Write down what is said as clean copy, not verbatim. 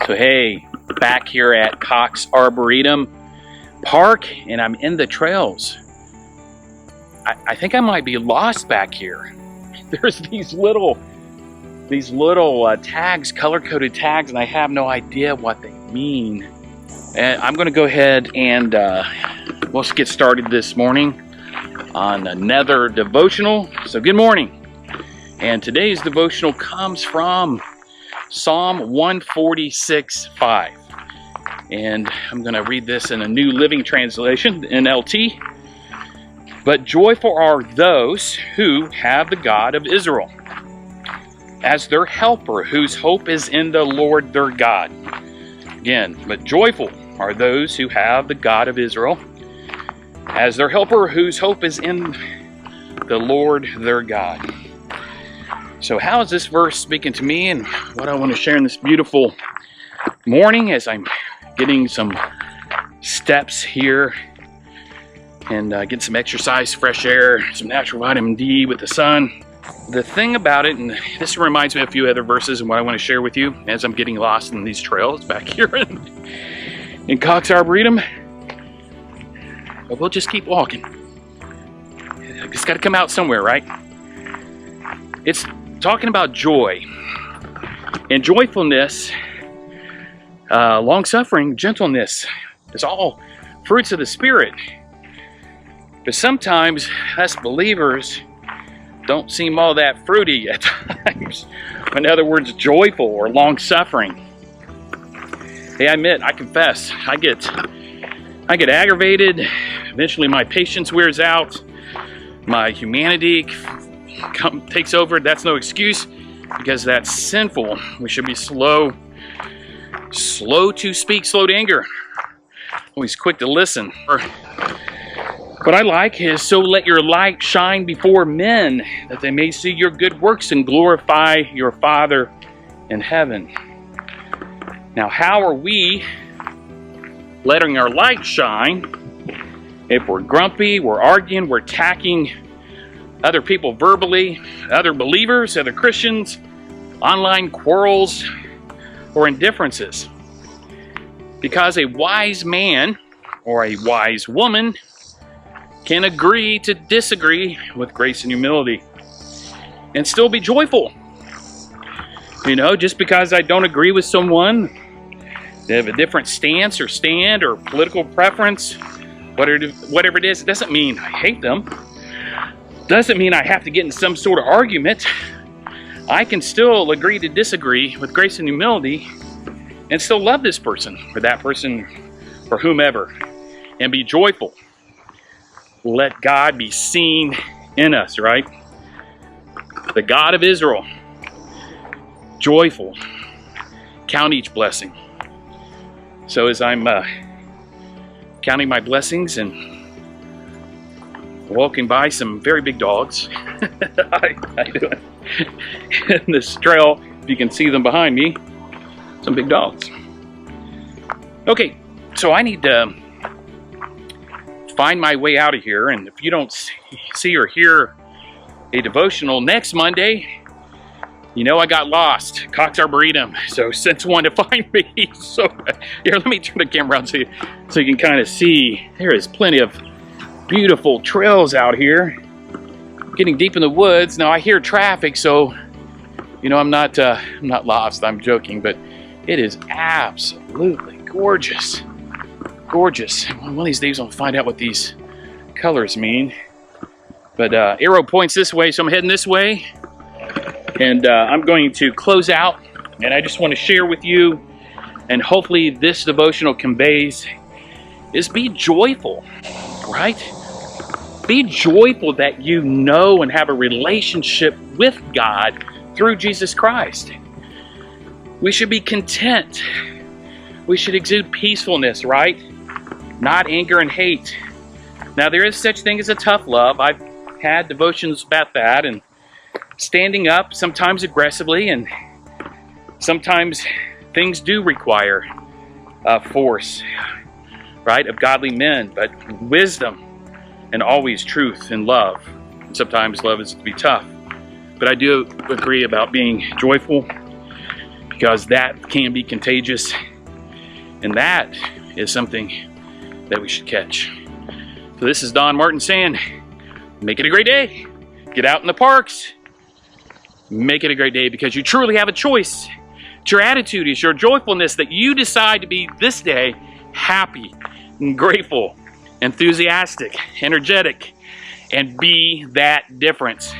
So hey, back here at Cox Arboretum Park, and I'm in the trails. I think I might be lost back here. There's these little tags, color-coded tags, and I have no idea what they mean. And I'm going to go ahead and let's get started this morning on another devotional. So good morning. And today's devotional comes from Psalm 146:5. And I'm going to read this in a New Living Translation, NLT. But joyful are those who have the God of Israel as their helper, whose hope is in the Lord their God. Again, but joyful are those who have the God of Israel as their helper, whose hope is in the Lord their God. So how is this verse speaking to me, and what I want to share in this beautiful morning as I'm getting some steps here and getting some exercise, fresh air, some natural vitamin D with the sun. The thing about it, and this reminds me of a few other verses and what I want to share with you as I'm getting lost in these trails back here in Cox Arboretum. But we'll just keep walking. It's got to come out somewhere, right? It's talking about joy and joyfulness, long-suffering, gentleness. It's all fruits of the Spirit. But sometimes us believers don't seem all that fruity at times. In other words, joyful or long-suffering. Hey, I admit, I confess, I get aggravated. Eventually my patience wears out. My humanity takes over. That's no excuse, because that's sinful. We should be slow to speak, slow to anger. Always quick to listen. What I like is, so let your light shine before men, that they may see your good works and glorify your Father in heaven. Now, how are we letting our light shine if we're grumpy, we're arguing, we're attacking other people verbally, other believers, other Christians, online quarrels, or indifferences? Because a wise man or a wise woman can agree to disagree with grace and humility and still be joyful. You know, just because I don't agree with someone, they have a different stance or stand or political preference, whatever it is, it doesn't mean I hate them. Doesn't mean I have to get in some sort of argument. I can still agree to disagree with grace and humility and still love this person or that person or whomever and be joyful. Let God be seen in us, right? The God of Israel, joyful, count each blessing. So as I'm counting my blessings and walking by some very big dogs, I do it in this trail, if you can see them behind me, some big dogs. Okay, so I need to find my way out of here, and if you don't see or hear a devotional next Monday, you know I got lost. Cox Arboretum, so send someone to find me. So here, let me turn the camera around so you can kind of see. There is plenty of beautiful trails out here. Getting deep in the woods. Now I hear traffic, so you know I'm not lost. I'm joking, but it is absolutely gorgeous. Gorgeous. One of these days I'll find out what these colors mean. But arrow points this way, so I'm heading this way. And I'm going to close out. And I just want to share with you, and hopefully this devotional conveys, is be joyful, right? Be joyful that you know and have a relationship with God through Jesus Christ. We should be content. We should exude peacefulness, right? Not anger and hate. Now, there is such thing as a tough love. I've had devotions about that, and standing up, sometimes aggressively, and sometimes things do require force, right, of godly men, but wisdom and always truth and love. Sometimes love is to be tough. But I do agree about being joyful, because that can be contagious, and that is something that we should catch. So this is Don Martin saying, make it a great day. Get out in the parks. Make it a great day, because you truly have a choice. It's your attitude, it's your joyfulness that you decide to be this day happy and grateful, enthusiastic, energetic, and be that difference.